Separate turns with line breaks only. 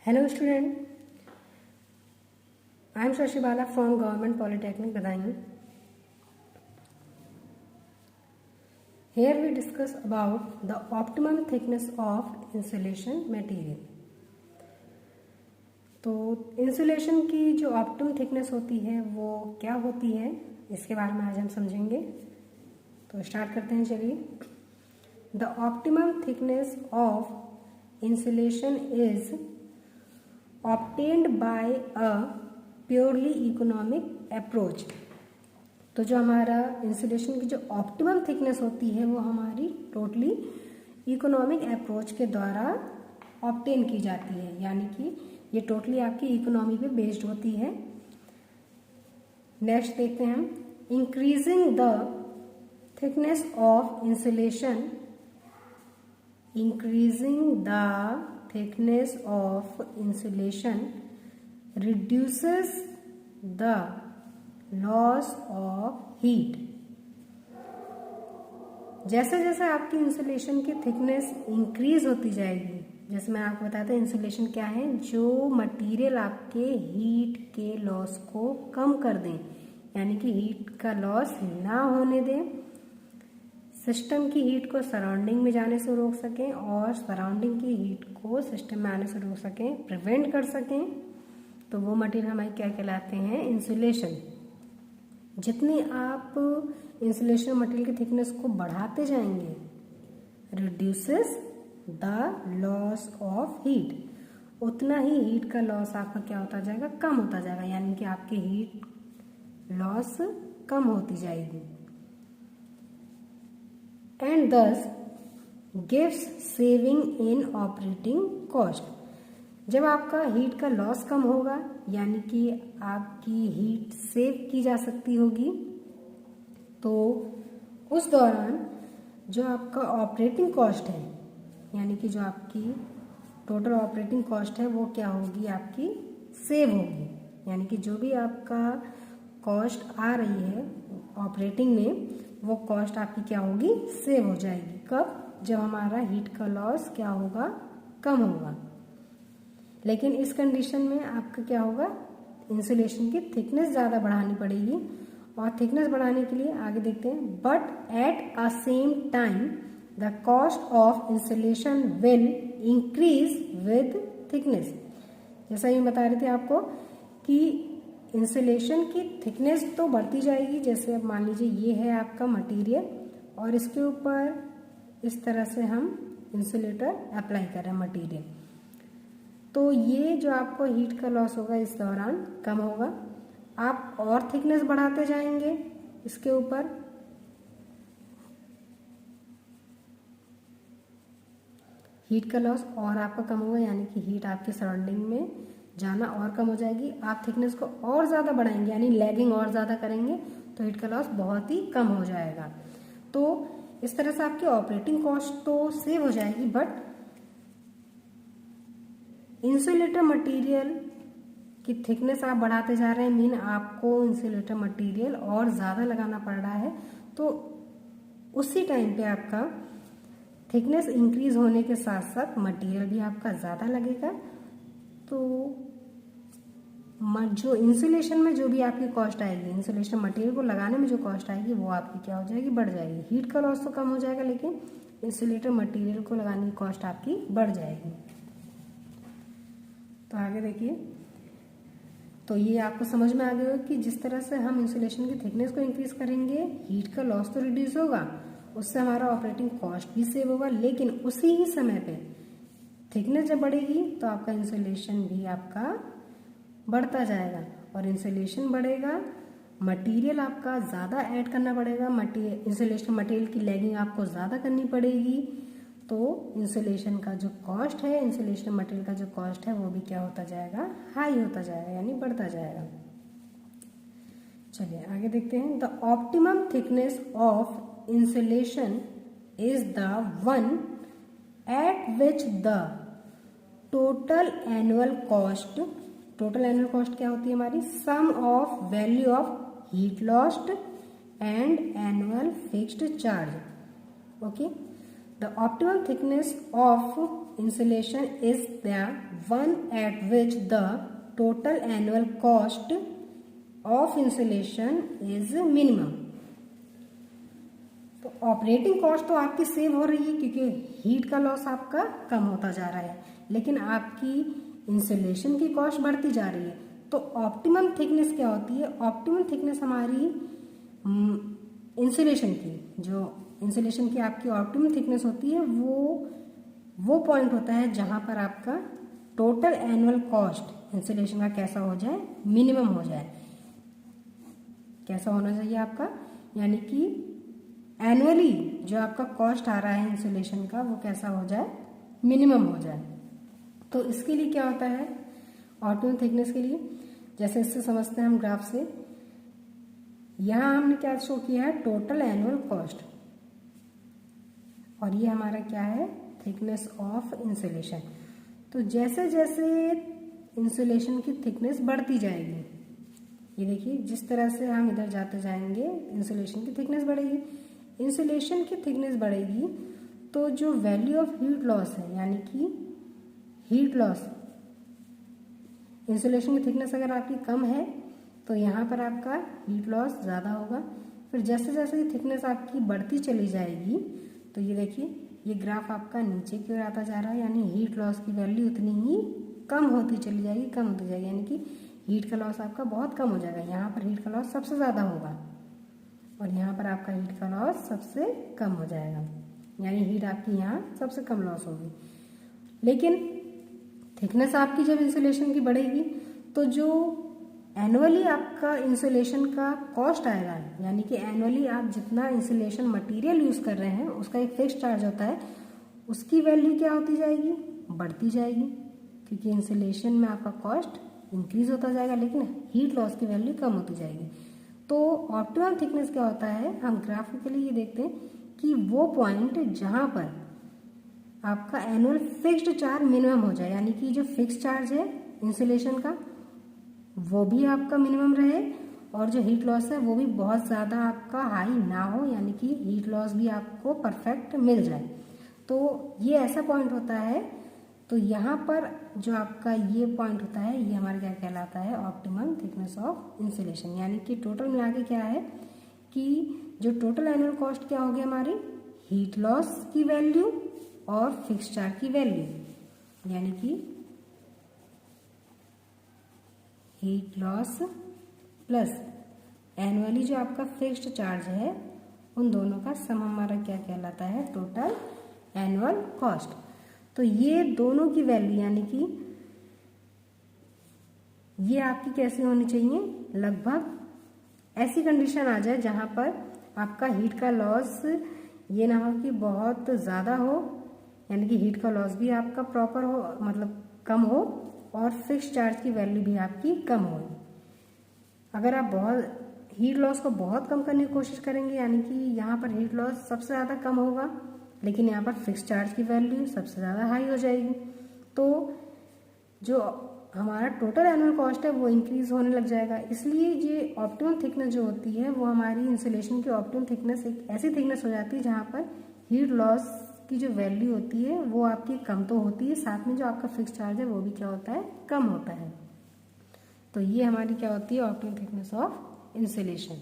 Hello student, I am Shashi Bala from Government Polytechnic Badaयूं. Here we discuss about the optimum thickness of insulation material. तो insulation की जो optimum thickness होती है वो क्या होती है, इसके बारे में आज हम समझेंगे. तो स्टार्ट करते हैं. चलिए. The optimum thickness of insulation is obtained by a purely economic approach. तो जो हमारा इंसुलेशन की जो ऑप्टिमम थिकनेस होती है वो हमारी टोटली इकोनॉमिक अप्रोच के द्वारा ऑब्टेन की जाती है, यानी कि ये टोटली आपकी इकोनॉमी पे बेस्ड होती है. नेक्स्ट देखते हैं हम. Increasing the thickness of insulation, increasing the thickness of insulation reduces the loss of heat. जैसे जैसे आपकी इंसुलेशन की थिकनेस इंक्रीज होती जाएगी, जैसे मैं आपको बताता हूँ इंसुलेशन क्या है, जो मटेरियल आपके हीट के लॉस को कम कर दें, यानी कि हीट का लॉस ना होने दें, सिस्टम की हीट को सराउंडिंग में जाने से रोक सकें और सराउंडिंग की हीट को सिस्टम में आने से रोक सकें, प्रिवेंट कर सकें, तो वो मटेरियल हमारे क्या कहलाते हैं, इंसुलेशन. जितनी आप इंसुलेशन मटेरियल की थिकनेस को बढ़ाते जाएंगे, reduces the loss of heat, उतना ही हीट का लॉस आपका क्या होता जाएगा, कम होता जाएगा, यानी कि आपकी हीट लॉस कम होती जाएगी. And thus gives saving in operating cost. जब आपका हीट का लॉस कम होगा, यानी कि आपकी हीट सेव की जा सकती होगी, तो उस दौरान जो आपका ऑपरेटिंग कॉस्ट है, यानी कि जो आपकी टोटल ऑपरेटिंग कॉस्ट है वो क्या होगी, आपकी सेव होगी. यानी कि जो भी आपका कॉस्ट आ रही है ऑपरेटिंग में, वो कॉस्ट आपकी क्या होगी, सेव हो जाएगी. कब? जब हमारा हीट का लॉस क्या होगा, कम होगा. लेकिन इस कंडीशन में आपका क्या होगा, इंसुलेशन की थिकनेस ज़्यादा बढ़ानी पड़ेगी. और थिकनेस बढ़ाने के लिए आगे देखते हैं. But at a same time the cost of insulation will increase with thickness. जैसा ये बता रहे थे आपको कि इंसुलेशन की थिकनेस तो बढ़ती जाएगी. जैसे अब मान लीजिए ये है आपका मटेरियल और इसके ऊपर इस तरह से हम इंसुलेटर अप्लाई कर रहे हैं मटेरियल, तो ये जो आपको हीट का लॉस होगा इस दौरान कम होगा. आप और थिकनेस बढ़ाते जाएंगे इसके ऊपर, हीट का लॉस और आपका कम होगा, यानी कि हीट आपके सराउंडिंग में जाना और कम हो जाएगी. आप थिकनेस को और ज़्यादा बढ़ाएंगे, यानी लैगिंग और ज़्यादा करेंगे, तो हीट का लॉस बहुत ही कम हो जाएगा. तो इस तरह से आपकी ऑपरेटिंग कॉस्ट तो सेव हो जाएगी, बट इंसुलेटर मटेरियल की थिकनेस आप बढ़ाते जा रहे हैं, मीन आपको इंसुलेटर मटेरियल और ज़्यादा लगाना पड़ रहा है. तो उसी टाइम पे आपका थिकनेस इंक्रीज होने के साथ साथ मटेरियल भी आपका ज़्यादा लगेगा. तो जो इंसुलेशन में जो भी आपकी कॉस्ट आएगी, इंसुलेशन मटेरियल को लगाने में जो कॉस्ट आएगी, वो आपकी क्या हो जाएगी, बढ़ जाएगी. हीट का लॉस तो कम हो जाएगा, लेकिन इंसुलेटर मटेरियल को लगाने की कॉस्ट आपकी बढ़ जाएगी. तो आगे देखिए. तो ये आपको समझ में आ गया होगा कि जिस तरह से हम इंसुलेशन की थिकनेस को इंक्रीज करेंगे, हीट का लॉस तो रिड्यूस होगा, उससे हमारा ऑपरेटिंग कॉस्ट भी सेव होगा, लेकिन उसी ही समय पे थिकनेस जब बढ़ेगी तो आपका इंसुलेशन भी आपका बढ़ता जाएगा. और इंसुलेशन बढ़ेगा, मटेरियल आपका ज़्यादा ऐड करना पड़ेगा, इंसुलेशन मटेरियल की लैगिंग आपको ज़्यादा करनी पड़ेगी. तो इंसुलेशन का जो कॉस्ट है, इंसुलेशन मटेरियल का जो कॉस्ट है, वो भी क्या होता जाएगा, हाई होता जाएगा, यानी बढ़ता जाएगा. चलिए आगे देखते हैं. The optimum thickness of insulation is the one at which the total annual cost क्या होती है हमारी, sum of value of heat lost and annual fixed charge. Okay. The optimum thickness of insulation is the one at which the total annual cost of insulation is minimum। तो operating cost तो आपकी save हो रही है क्योंकि heat का loss आपका कम होता जा रहा है, लेकिन आपकी इंसुलेशन की कॉस्ट बढ़ती जा रही है। तो ऑप्टिमम थिकनेस क्या होती है? ऑप्टिमम थिकनेस हमारी इंसुलेशन की, जो इंसुलेशन की आपकी ऑप्टिमम थिकनेस होती है वो पॉइंट होता है जहां पर आपका टोटल एनुअल कॉस्ट इंसुलेशन का कैसा हो जाए, मिनिमम हो जाए। कैसा होना चाहिए आपका, यानी कि एनुअली जो आपका कॉस्ट आ रहा है इंसुलेशन का वो कैसा हो जाए, मिनिमम हो जाए। तो इसके लिए क्या होता है ऑप्टिमम थिकनेस के लिए, जैसे इससे समझते हैं हम ग्राफ से। यहां हमने क्या शो किया है, टोटल एनुअल कॉस्ट, और ये हमारा क्या है, थिकनेस ऑफ इंसुलेशन। तो जैसे जैसे इंसुलेशन की थिकनेस बढ़ती जाएगी, ये देखिए जिस तरह से हम इधर जाते जाएंगे इंसुलेशन की थिकनेस बढ़ेगी। इंसुलेशन की थिकनेस बढ़ेगी तो जो वैल्यू ऑफ हीट लॉस है, यानी कि हीट लॉस, इंसुलेशन की थिकनेस अगर आपकी कम है तो यहाँ पर आपका हीट लॉस ज़्यादा होगा। फिर जैसे जैसे थिकनेस आपकी बढ़ती चली जाएगी तो ये देखिए ये ग्राफ आपका नीचे की ओर आता जा रहा है, यानी हीट लॉस की वैल्यू उतनी ही कम होती चली जाएगी, कम होती जाएगी, यानी कि हीट का लॉस आपका बहुत कम हो जाएगा। यहाँ पर हीट का लॉस सबसे ज़्यादा होगा और यहाँ पर आपका हीट का लॉस सबसे कम हो जाएगा, यानी हीट आपकी यहाँ सबसे कम लॉस होगी। लेकिन थिकनेस आपकी जब इंसुलेशन की बढ़ेगी तो जो एनुअली आपका इंसुलेशन का कॉस्ट आएगा, यानी कि एनुअली आप जितना इंसुलेशन मटेरियल यूज़ कर रहे हैं उसका एक फिक्स चार्ज होता है, उसकी वैल्यू क्या होती जाएगी, बढ़ती जाएगी, क्योंकि इंसुलेशन में आपका कॉस्ट इंक्रीज होता जाएगा लेकिन हीट लॉस की वैल्यू कम होती जाएगी। तो ऑप्टिमम थिकनेस क्या होता है, हम ग्राफिकली ये देखते हैं कि वो पॉइंट जहाँ पर आपका एनुअल फिक्स्ड चार्ज मिनिमम हो जाए, यानी कि जो फिक्स चार्ज है इंसुलेशन का वो भी आपका मिनिमम रहे और जो हीट लॉस है वो भी बहुत ज़्यादा आपका हाई ना हो, यानी कि हीट लॉस भी आपको परफेक्ट मिल जाए। तो ये ऐसा पॉइंट होता है। तो यहाँ पर जो आपका ये पॉइंट होता है ये हमारा क्या कहलाता है, ऑप्टिमम थिकनेस ऑफ इंसुलेशन। यानी कि टोटल मिला के क्या है कि जो टोटल एनुअल कॉस्ट क्या होगी हमारी, हीट लॉस की वैल्यू और फिक्स चार्ज की वैल्यू, यानी कि हीट लॉस प्लस एनुअली जो आपका फिक्स्ड चार्ज है, उन दोनों का सम हमारा क्या कहलाता है, टोटल एनुअल कॉस्ट। तो ये दोनों की वैल्यू, यानी कि ये आपकी कैसी होनी चाहिए, लगभग ऐसी कंडीशन आ जाए जहां पर आपका हीट का लॉस ये ना हो कि बहुत ज़्यादा हो, यानी कि हीट का लॉस भी आपका प्रॉपर हो, मतलब कम हो, और फिक्स चार्ज की वैल्यू भी आपकी कम हो। अगर आप बहुत हीट लॉस को बहुत कम करने की कोशिश करेंगे, यानी कि यहाँ पर हीट लॉस सबसे ज़्यादा कम होगा लेकिन यहाँ पर फिक्स चार्ज की वैल्यू सबसे ज़्यादा हाई हो जाएगी, तो जो हमारा टोटल एनुअल कॉस्ट है वो इंक्रीज होने लग जाएगा। इसलिए ये ऑप्टिमम थिकनेस जो होती है वो हमारी इंसुलेशन की ऑप्टिमम थिकनेस एक ऐसी थिकनेस हो जाती है जहाँ पर हीट लॉस की जो वैल्यू होती है वो आपकी कम तो होती है, साथ में जो आपका फिक्स चार्ज है वो भी क्या होता है, कम होता है। तो ये हमारी क्या होती है, ऑप्टिमम थिकनेस ऑफ इंसुलेशन।